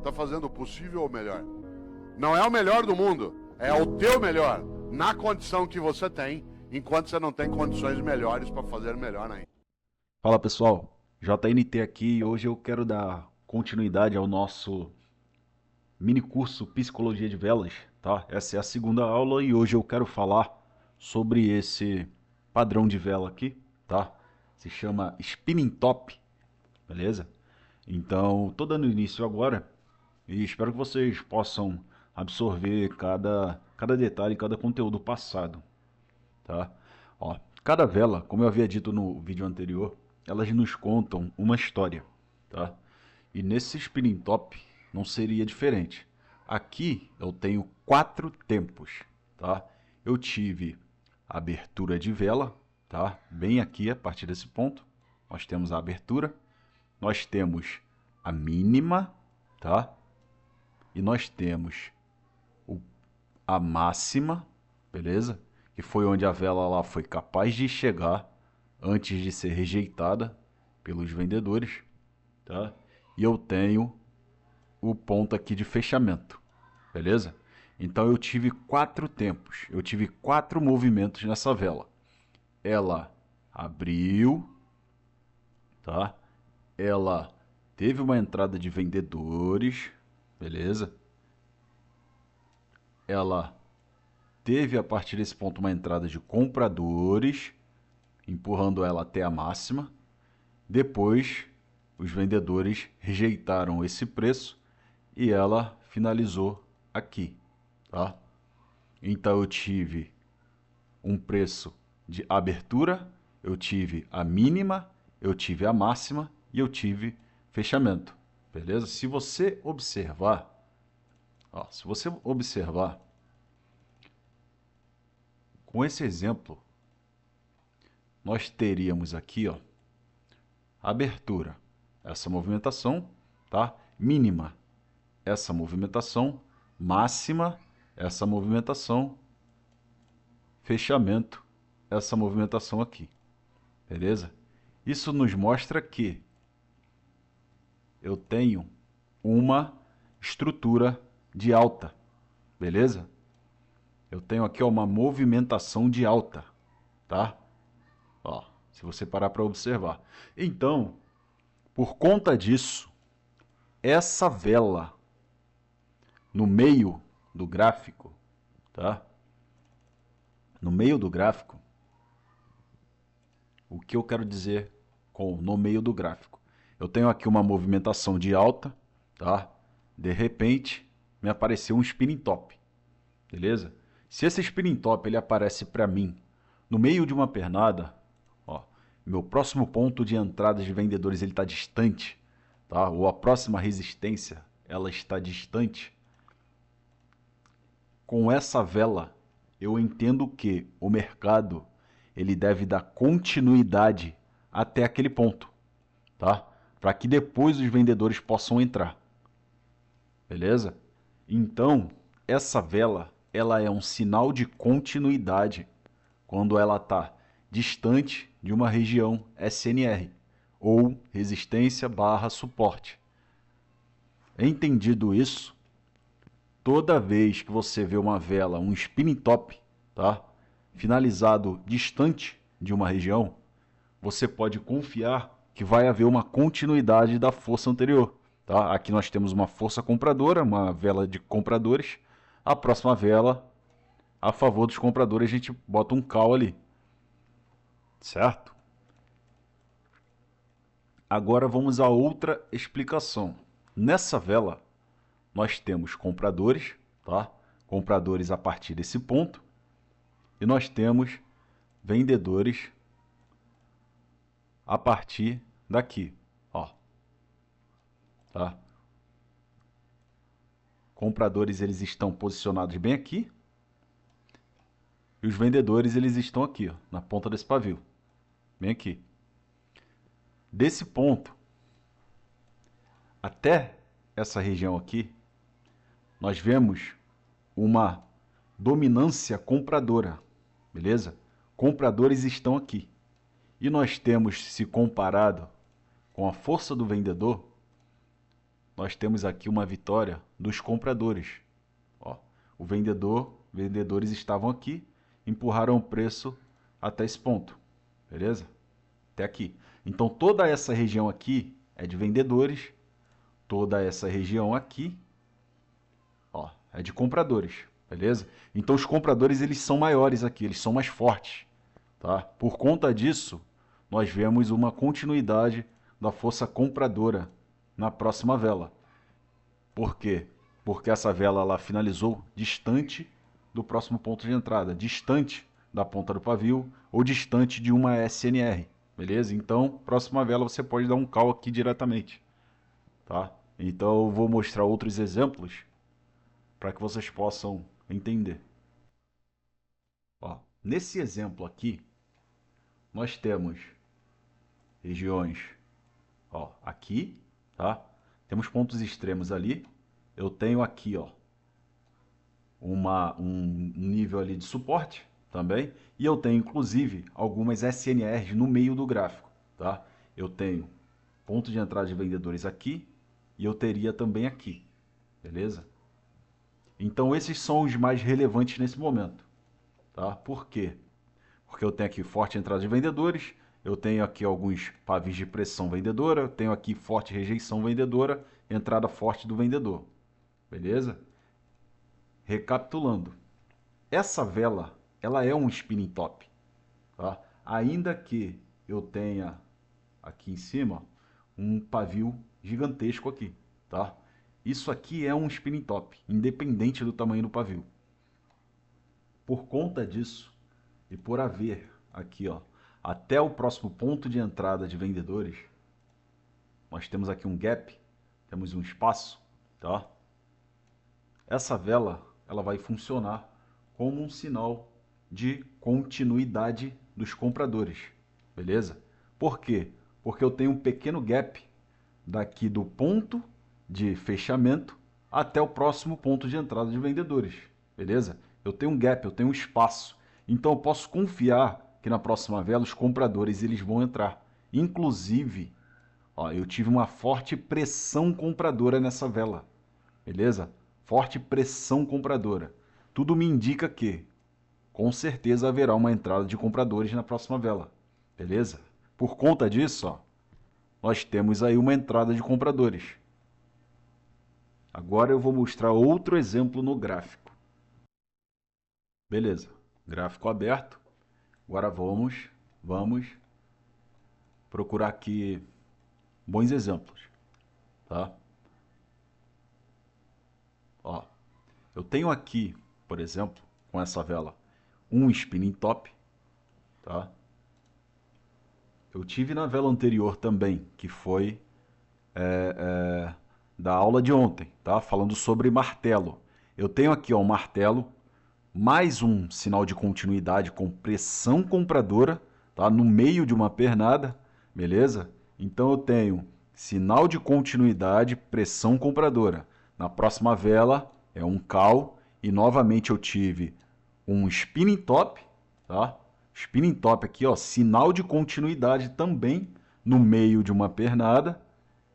tá fazendo o possível ou o melhor. Não é o melhor do mundo, é o teu melhor, na condição que você tem, enquanto você não tem condições melhores para fazer melhor ainda. Fala pessoal, JNT aqui e hoje eu quero dar continuidade ao nosso mini curso Psicologia de Velas, tá? Essa é a segunda aula e hoje eu quero falar sobre esse padrão de vela aqui, tá? Se chama Spinning Top, beleza? Então, tô dando início agora e espero que vocês possam absorver cada detalhe, cada conteúdo passado, tá? Ó, cada vela, como eu havia dito no vídeo anterior, elas nos contam uma história, tá? E nesse spinning top não seria diferente. Aqui eu tenho 4 tempos, tá? Eu tive a abertura de vela, tá? Bem aqui a partir desse ponto, nós temos a abertura, nós temos a mínima, tá? E nós temos a máxima, beleza? Que foi onde a vela lá foi capaz de chegar antes de ser rejeitada pelos vendedores, tá? E eu tenho o ponto aqui de fechamento, beleza? Então eu tive 4 tempos, eu tive 4 movimentos nessa vela. Ela abriu, tá? Ela teve uma entrada de vendedores, beleza? Ela teve a partir desse ponto uma entrada de compradores, empurrando ela até a máxima. Depois, os vendedores rejeitaram esse preço e ela finalizou aqui, tá? Então eu tive um preço de abertura, eu tive a mínima, eu tive a máxima e eu tive fechamento, beleza? Se você observar, com esse exemplo, nós teríamos aqui, ó, abertura, essa movimentação, tá? Mínima, essa movimentação, máxima, essa movimentação, fechamento, essa movimentação aqui, beleza? Isso nos mostra que eu tenho uma estrutura de alta, beleza? Eu tenho aqui ó, uma movimentação de alta, tá? Ó, se você parar para observar. Então, por conta disso, essa vela no meio do gráfico, tá? No meio do gráfico, o que eu quero dizer com no meio do gráfico? Eu tenho aqui uma movimentação de alta, tá? De repente, me apareceu um spinning top, beleza? Se esse spinning top ele aparece para mim no meio de uma pernada, ó, meu próximo ponto de entrada de vendedores ele está distante, tá? Ou a próxima resistência ela está distante. Com essa vela, eu entendo que o mercado ele deve dar continuidade até aquele ponto, tá? Para que depois os vendedores possam entrar. Beleza? Então, essa vela, ela é um sinal de continuidade quando ela está distante de uma região SNR ou resistência barra suporte. Entendido isso, toda vez que você vê uma vela, um spinning top, tá? Finalizado distante de uma região, você pode confiar que vai haver uma continuidade da força anterior. Tá? Aqui nós temos uma força compradora, uma vela de compradores. A próxima vela, a favor dos compradores, a gente bota um call ali. Certo? Agora vamos a outra explicação. Nessa vela, nós temos compradores, tá? Compradores a partir desse ponto. E nós temos vendedores a partir daqui, ó. Tá? Compradores eles estão posicionados bem aqui e os vendedores eles estão aqui, ó, na ponta desse pavio, bem aqui. Desse ponto até essa região aqui, nós vemos uma dominância compradora, beleza? Compradores estão aqui. E nós temos, se comparado com a força do vendedor, nós temos aqui uma vitória dos compradores. Ó, vendedores estavam aqui, empurraram o preço até esse ponto, beleza? Até aqui. Então toda essa região aqui é de vendedores, toda essa região aqui, ó, é de compradores, beleza? Então os compradores eles são maiores aqui, eles são mais fortes, tá? Por conta disso, nós vemos uma continuidade da força compradora na próxima vela. Por quê? Porque essa vela ela finalizou distante do próximo ponto de entrada, distante da ponta do pavio ou distante de uma SNR, beleza? Então, próxima vela você pode dar um call aqui diretamente, tá? Então eu vou mostrar outros exemplos para que vocês possam entender. Ó, nesse exemplo aqui, nós temos regiões, ó, aqui, tá? Temos pontos extremos ali. Eu tenho aqui, ó, um nível ali de suporte também. E eu tenho, inclusive, algumas SNRs no meio do gráfico, tá? Eu tenho ponto de entrada de vendedores aqui e eu teria também aqui, beleza? Então, esses são os mais relevantes nesse momento, tá? Por quê? Porque eu tenho aqui forte entrada de vendedores, eu tenho aqui alguns pavis de pressão vendedora, eu tenho aqui forte rejeição vendedora, entrada forte do vendedor, beleza? Recapitulando, essa vela, ela é um spinning top, tá? Ainda que eu tenha aqui em cima um pavio gigantesco aqui, tá? Isso aqui é um spinning top, independente do tamanho do pavio. Por conta disso, e por haver aqui, ó, até o próximo ponto de entrada de vendedores, nós temos aqui um gap, temos um espaço, tá? Essa vela, ela vai funcionar como um sinal de continuidade dos compradores, beleza? Por quê? Porque eu tenho um pequeno gap daqui do ponto de fechamento até o próximo ponto de entrada de vendedores, beleza? Eu tenho um gap, eu tenho um espaço. Então eu posso confiar que na próxima vela os compradores eles vão entrar. Inclusive, ó, eu tive uma forte pressão compradora nessa vela, beleza? Forte pressão compradora. Tudo me indica que, com certeza, haverá uma entrada de compradores na próxima vela, beleza? Por conta disso, ó, nós temos aí uma entrada de compradores. Agora eu vou mostrar outro exemplo no gráfico. Beleza, gráfico aberto. Agora vamos procurar aqui bons exemplos, tá? Ó, eu tenho aqui, por exemplo, com essa vela, um spinning top, tá? Eu tive na vela anterior também, que foi da aula de ontem, tá? Falando sobre martelo. Eu tenho aqui, ó, um martelo, mais um sinal de continuidade com pressão compradora, tá? No meio de uma pernada, beleza? Então eu tenho sinal de continuidade, pressão compradora. Na próxima vela é um call e novamente eu tive um spinning top, tá? Spinning top aqui, ó, sinal de continuidade também no meio de uma pernada,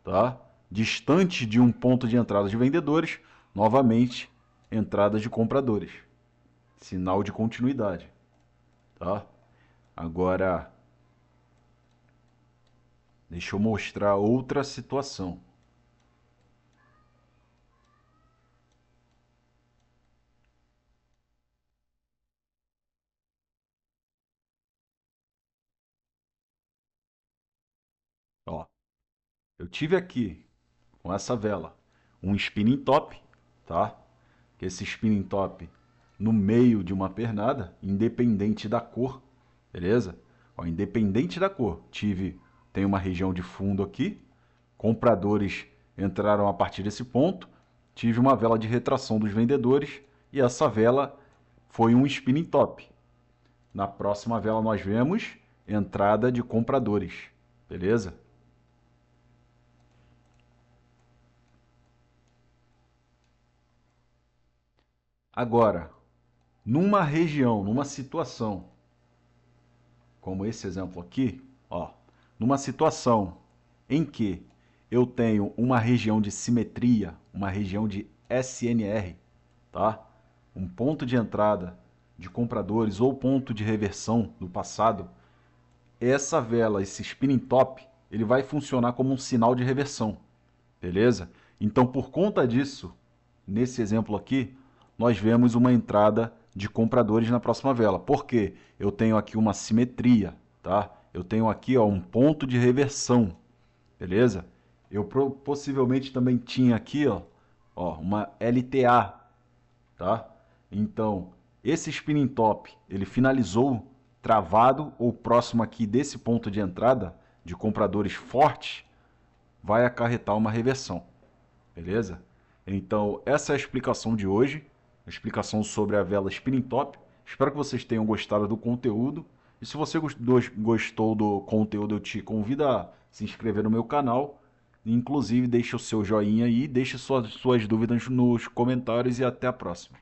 tá? Distante de um ponto de entrada de vendedores, novamente entrada de compradores. Sinal de continuidade, tá? Agora, deixa eu mostrar outra situação. Ó, eu tive aqui com essa vela um spinning top, tá? Que esse spinning top no meio de uma pernada, independente da cor, beleza? Ó, independente da cor, tem uma região de fundo aqui, compradores entraram a partir desse ponto, tive uma vela de retração dos vendedores e essa vela foi um spinning top. Na próxima vela nós vemos entrada de compradores, beleza? Agora, numa região, numa situação, como esse exemplo aqui, ó, numa situação em que eu tenho uma região de simetria, uma região de SNR, tá? Um ponto de entrada de compradores ou ponto de reversão do passado, essa vela, esse spinning top, ele vai funcionar como um sinal de reversão, beleza? Então, por conta disso, nesse exemplo aqui, nós vemos uma entrada de compradores na próxima vela. Por quê? Eu tenho aqui uma simetria, tá? Eu tenho aqui, ó, um ponto de reversão, beleza? Eu possivelmente também tinha aqui, ó, uma LTA, tá? Então, esse spinning top, ele finalizou travado ou próximo aqui desse ponto de entrada de compradores fortes, vai acarretar uma reversão, beleza? Então, essa é a explicação de hoje, a explicação sobre a vela spinning top. Espero que vocês tenham gostado do conteúdo. E se você gostou do conteúdo, eu te convido a se inscrever no meu canal. Inclusive, deixe o seu joinha aí, deixe suas dúvidas nos comentários e até a próxima.